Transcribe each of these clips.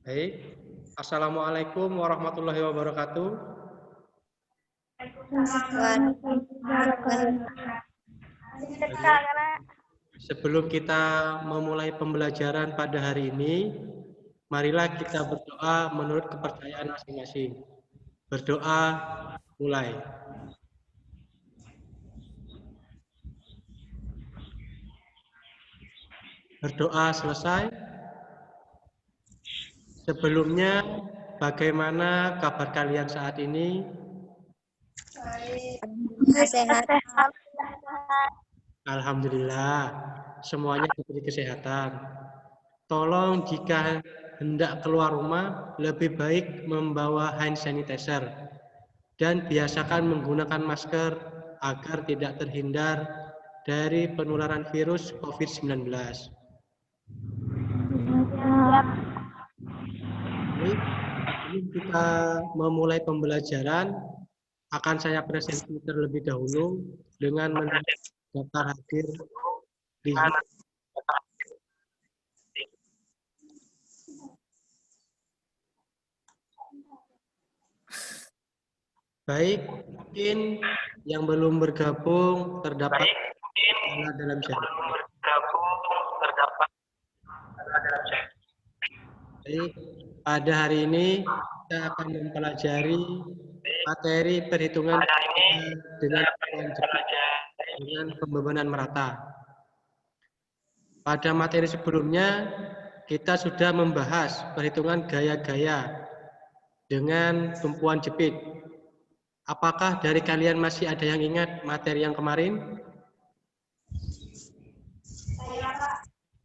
Baik. Assalamualaikum warahmatullahi wabarakatuh. Sebelum kita memulai pembelajaran pada hari ini, marilah kita berdoa menurut kepercayaan masing-masing. Berdoa, mulai. Berdoa selesai. Sebelumnya, bagaimana kabar kalian saat ini? Sehat. Alhamdulillah, semuanya diberi kesehatan. Tolong jika hendak keluar rumah, lebih baik membawa hand sanitizer dan biasakan menggunakan masker agar tidak terhindar dari penularan virus COVID-19. Baik, sebelum kita memulai pembelajaran, akan saya presentasi terlebih dahulu dengan mendaftar hadir di Zoom. Baik, mungkin yang belum bergabung terdapat dalam chat. Baik, pada hari ini kita akan mempelajari materi perhitungan dengan pembebanan merata. Pada materi sebelumnya kita sudah membahas perhitungan gaya-gaya dengan tumpuan jepit. Apakah dari kalian masih ada yang ingat materi yang kemarin?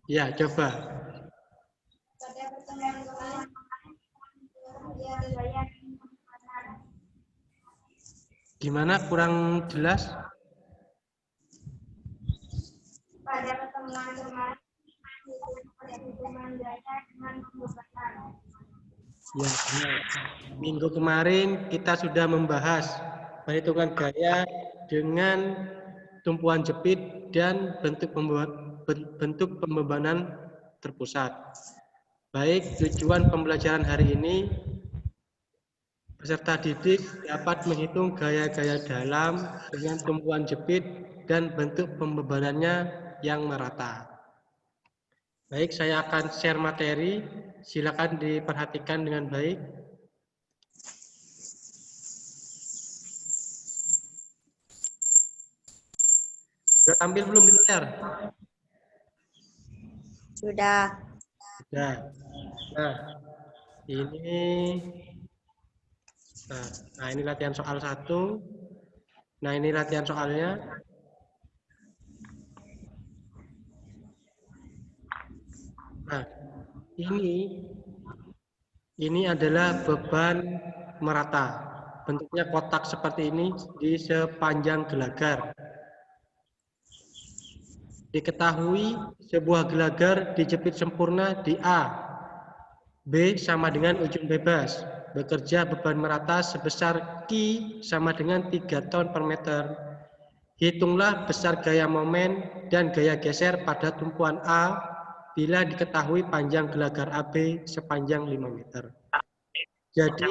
Ya, coba. Gimana, kurang jelas? Pada pertemuan kemarin, perhitungan gaya dengan pembebanan. Ya, minggu kemarin kita sudah membahas perhitungan gaya dengan tumpuan jepit dan bentuk pembebanan terpusat. Baik, tujuan pembelajaran hari ini peserta didik dapat menghitung gaya-gaya dalam dengan tumpuan jepit dan bentuk pembebanannya yang merata. Baik, saya akan share materi. Silakan diperhatikan dengan baik. Sudah tampil belum di layar? Sudah. Sudah. Nah, ini latihan soal 1. Nah, ini latihan soalnya. Nah, ini adalah beban merata. Bentuknya kotak seperti ini di sepanjang gelagar. Diketahui sebuah gelagar dijepit sempurna di A. B sama dengan ujung bebas. Bekerja beban merata sebesar Q sama dengan 3 ton per meter. Hitunglah besar gaya momen dan gaya geser pada tumpuan A bila diketahui panjang gelagar AB sepanjang 5 meter. Jadi,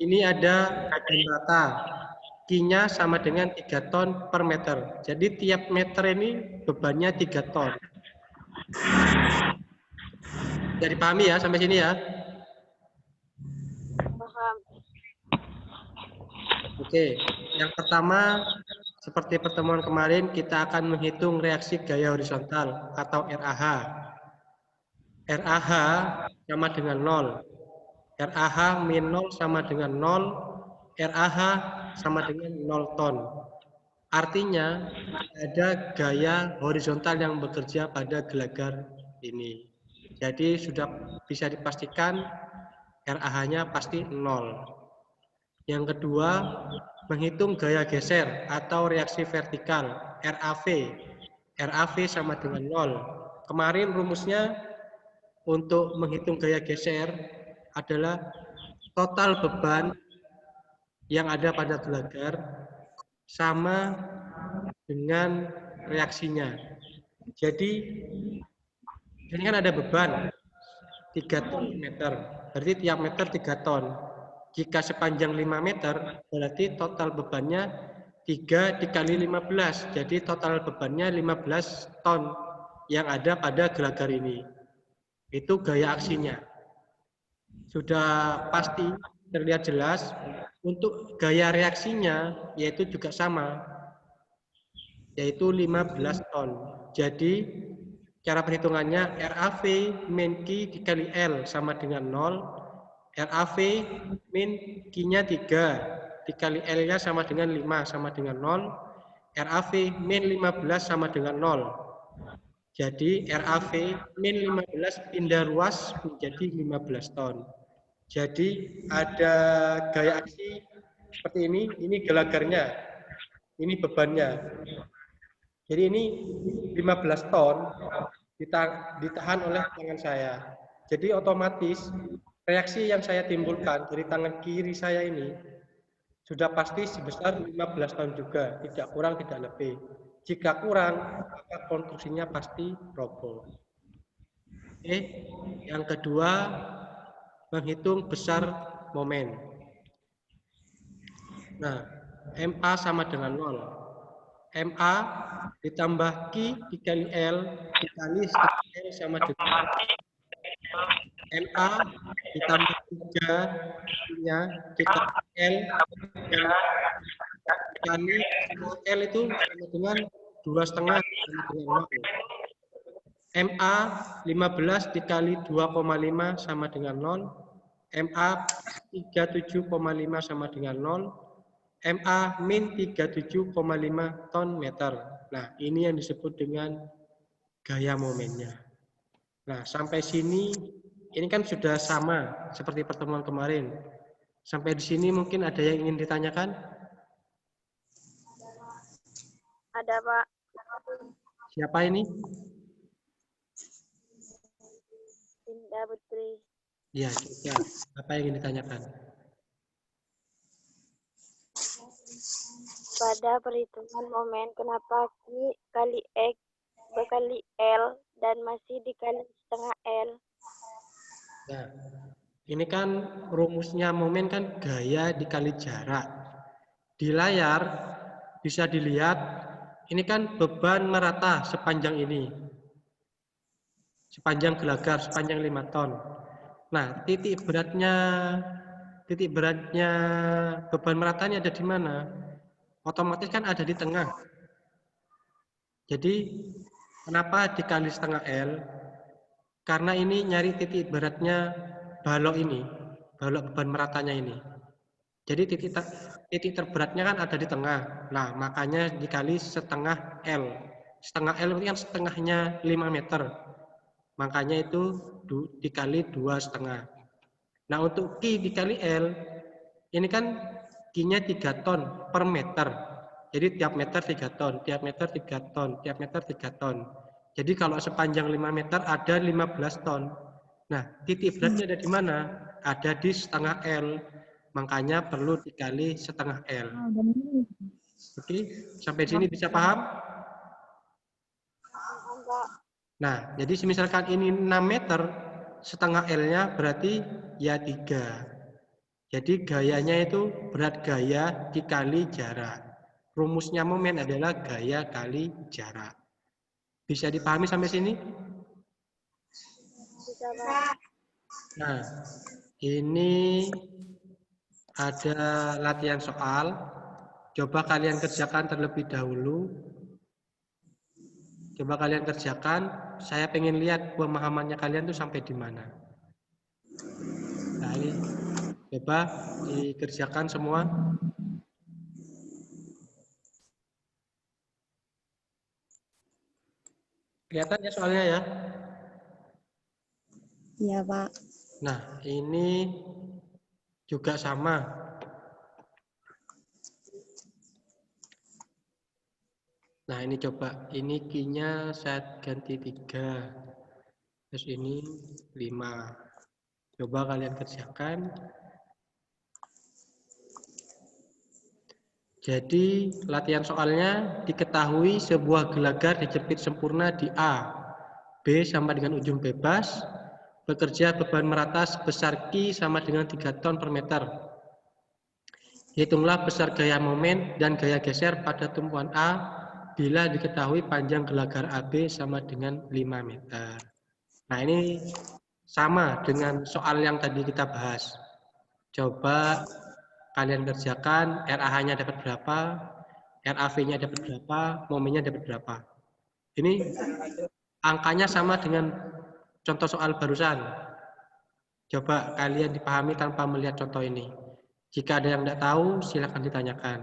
ini ada beban merata. Q-nya sama dengan 3 ton per meter. Jadi, tiap meter ini bebannya 3 ton. Jadi pahami ya, sampai sini ya. Paham. Oke, yang pertama, seperti pertemuan kemarin, kita akan menghitung reaksi gaya horizontal atau RAH. RAH sama dengan 0. RAH min 0 sama dengan 0. RAH sama dengan 0 ton. Artinya, ada gaya horizontal yang bekerja pada gelagar ini. Jadi, sudah bisa dipastikan RAH-nya pasti 0. Yang kedua, menghitung gaya geser atau reaksi vertikal, RAV. RAV sama dengan 0. Kemarin rumusnya untuk menghitung gaya geser adalah total beban yang ada pada gelagar sama dengan reaksinya. Jadi, ini kan ada beban 3 meter. Berarti tiap meter 3 ton. Jika sepanjang 5 meter, berarti total bebannya 3 dikali 15. Jadi total bebannya 15 ton yang ada pada gelagar ini. Itu gaya aksinya. Sudah pasti terlihat jelas. Untuk gaya reaksinya, yaitu juga sama, yaitu 15 ton. Jadi, cara perhitungannya RAV min Q dikali L sama dengan 0. RAV min Q-nya 3, dikali L-nya sama dengan 5, sama dengan 0. RAV min 15 sama dengan 0. Jadi, RAV min 15 pindah ruas menjadi 15 ton. Jadi, ada gaya aksi seperti ini gelagarnya, ini bebannya. Jadi ini 15 ton ditahan oleh tangan saya. Jadi otomatis reaksi yang saya timbulkan dari tangan kiri saya ini sudah pasti sebesar 15 ton juga, tidak kurang tidak lebih. Jika kurang, maka konstruksinya pasti roboh. Oke, yang kedua menghitung besar momen. Nah, MA sama dengan 0. MA ditambah Q dikali L dikali setengah L sama dengan MA ditambah 3-nya dikali L dikali L itu sama dengan 2,5 sama dengan 0. MA 15 dikali 2,5 sama dengan 0. MA 37,5 sama dengan 0. MA min 37,5 ton meter. Nah, ini yang disebut dengan gaya momennya. Nah, sampai sini, ini kan sudah sama seperti pertemuan kemarin. Sampai di sini mungkin ada yang ingin ditanyakan? Ada, Pak. Siapa ini? Indah Putri. Ya, kita. Apa yang ingin ditanyakan? Pada perhitungan momen, kenapa Q kali X berkali L dan masih dikali setengah L? Nah, ini kan rumusnya momen kan gaya dikali jarak. Di layar bisa dilihat, ini kan beban merata sepanjang ini. Sepanjang gelagar, sepanjang 5 ton. Nah, titik beratnya beban meratanya ada di mana? Otomatis kan ada di tengah. Jadi, kenapa dikali setengah L? Karena ini nyari titik beratnya balok ini, balok beban meratanya ini. Jadi titik terberatnya kan ada di tengah. Nah, makanya dikali setengah L. Setengah L itu kan setengahnya 5 meter. Makanya itu dikali 2,5. Nah, untuk Q dikali L, ini kan Q-nya 3 ton per meter. Jadi tiap meter 3 ton, tiap meter 3 ton, tiap meter 3 ton. Jadi kalau sepanjang 5 meter ada 15 ton. Nah, titik beratnya ada di mana? Ada di setengah L. Makanya perlu dikali setengah L. Oke, sampai sini bisa paham? Nah, jadi misalkan ini 6 meter, setengah L-nya berarti ya 3. Jadi gayanya itu berat gaya dikali jarak. Rumusnya momen adalah gaya kali jarak. Bisa dipahami sampai sini? Bisa, Pak. Nah, ini ada latihan soal. Coba kalian kerjakan terlebih dahulu. Coba kalian kerjakan. Saya pengen lihat pemahamannya kalian tuh sampai di mana. Nah, ini coba dikerjakan semua. Kelihatan ya soalnya ya? Iya, Pak. Nah, ini juga sama. Nah, ini coba. Ini Q-nya saya ganti 3. Terus ini 5. Coba kalian kerjakan. Jadi, latihan soalnya diketahui sebuah gelagar dijepit sempurna di A. B sama dengan ujung bebas. bekerja beban merata sebesar Q sama dengan 3 ton per meter. Hitunglah besar gaya momen dan gaya geser pada tumpuan A bila diketahui panjang gelagar AB sama dengan 5 meter. Nah, ini sama dengan soal yang tadi kita bahas. Coba kalian kerjakan, RAH-nya dapat berapa, RAV-nya dapat berapa, momennya dapat berapa. Ini angkanya sama dengan contoh soal barusan. Coba kalian dipahami tanpa melihat contoh ini. Jika ada yang tidak tahu, silakan ditanyakan.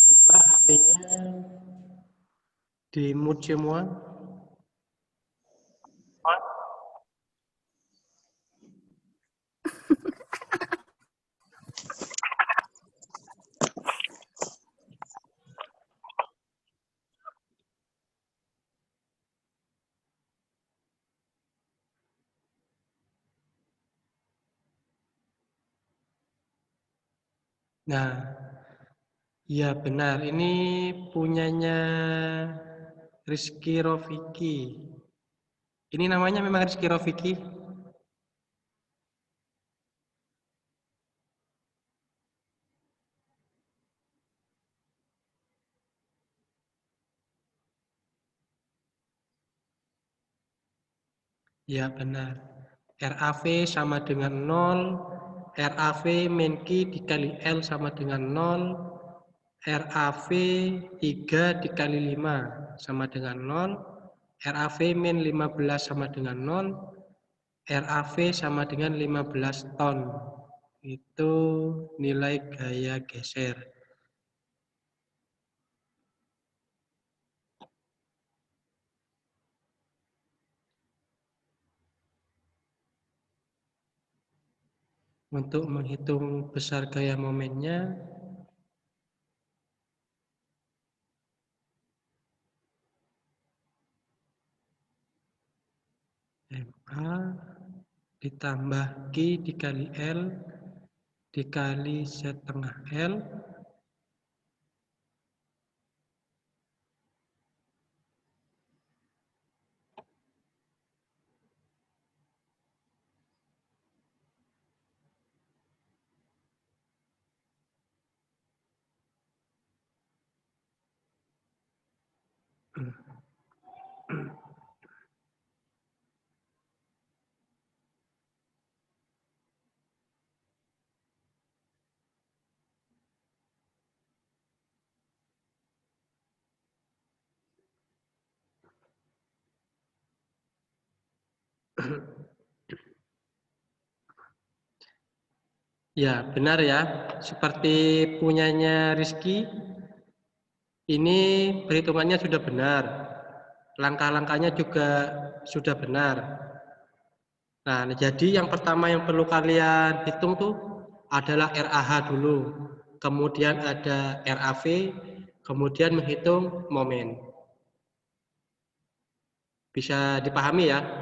Coba HP-nya di mute semua. Nah, iya benar. Ini punyanya Rizky Rofiki. Ini namanya memang Rizky Rofiki. Ya benar. RAV sama dengan 0, RAV min Q dikali L sama dengan 0, RAV 3 dikali 5 sama dengan 0, RAV min 15 sama dengan 0, RAV sama dengan 15 ton. Itu nilai gaya geser. Untuk menghitung besar gaya momennya, MA ditambah Q dikali L dikali setengah L ya benar ya, seperti punyanya Rizky, ini perhitungannya sudah benar, langkah-langkahnya juga sudah benar. Nah, jadi yang pertama yang perlu kalian hitung tuh adalah RAH dulu, kemudian ada RAV, kemudian menghitung momen. Bisa dipahami ya,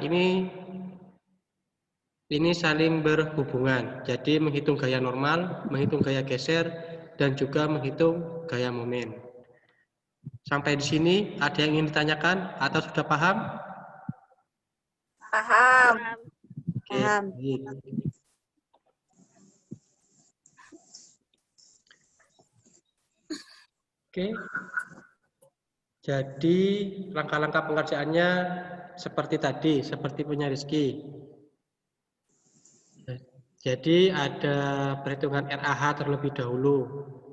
ini saling berhubungan. Jadi menghitung gaya normal, menghitung gaya geser, dan juga menghitung gaya momen. Sampai di sini ada yang ingin ditanyakan atau sudah paham? Paham. Oke, Paham. baik. Oke. Jadi langkah-langkah pengerjaannya seperti tadi, seperti punya Rizky. Jadi ada perhitungan RAH terlebih dahulu,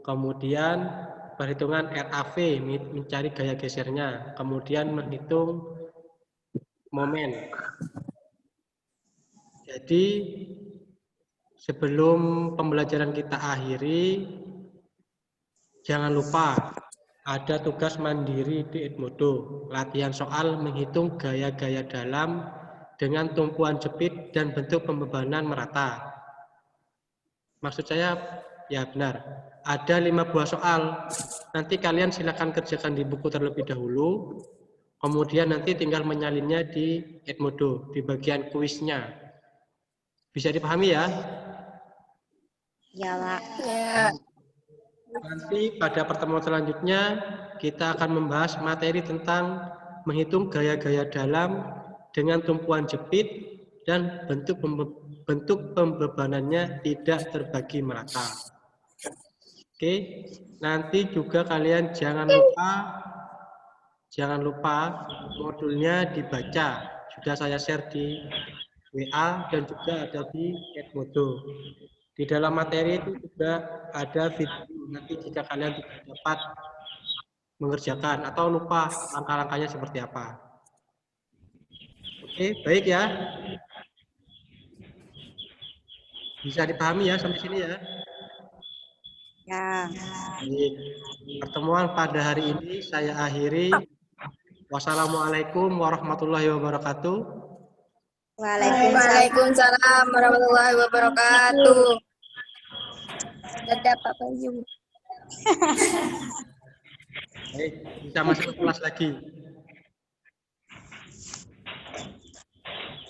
kemudian perhitungan RAV mencari gaya gesernya, kemudian menghitung momen. Jadi sebelum pembelajaran kita akhiri, jangan lupa ada tugas mandiri di Edmodo, latihan soal menghitung gaya-gaya dalam dengan tumpuan jepit dan bentuk pembebanan merata. Maksud saya, ya benar. Ada 5 buah soal. Nanti kalian silakan kerjakan di buku terlebih dahulu. Kemudian nanti tinggal menyalinnya di Edmodo, di bagian kuisnya. Bisa dipahami ya? Ya, Pak. Ya. Nanti pada pertemuan selanjutnya kita akan membahas materi tentang menghitung gaya-gaya dalam dengan tumpuan jepit dan bentuk pembebanannya tidak terbagi merata. Oke, nanti juga kalian jangan lupa modulnya dibaca. Sudah saya share di WA dan juga ada di Edmodo. Di dalam materi itu juga ada video. Nanti jika kalian tidak dapat mengerjakan atau lupa langkah-langkahnya seperti apa. Oke, baik ya. Bisa dipahami ya sampai sini ya. Ya. Baik. Pertemuan pada hari ini saya akhiri. Wassalamualaikum warahmatullahi wabarakatuh. Waalaikumsalam warahmatullahi wabarakatuh. Dadah Pak Bayu. Baik, bisa masuk ke kelas lagi.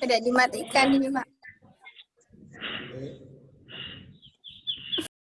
Tidak dimatikan ini Pak. Baik.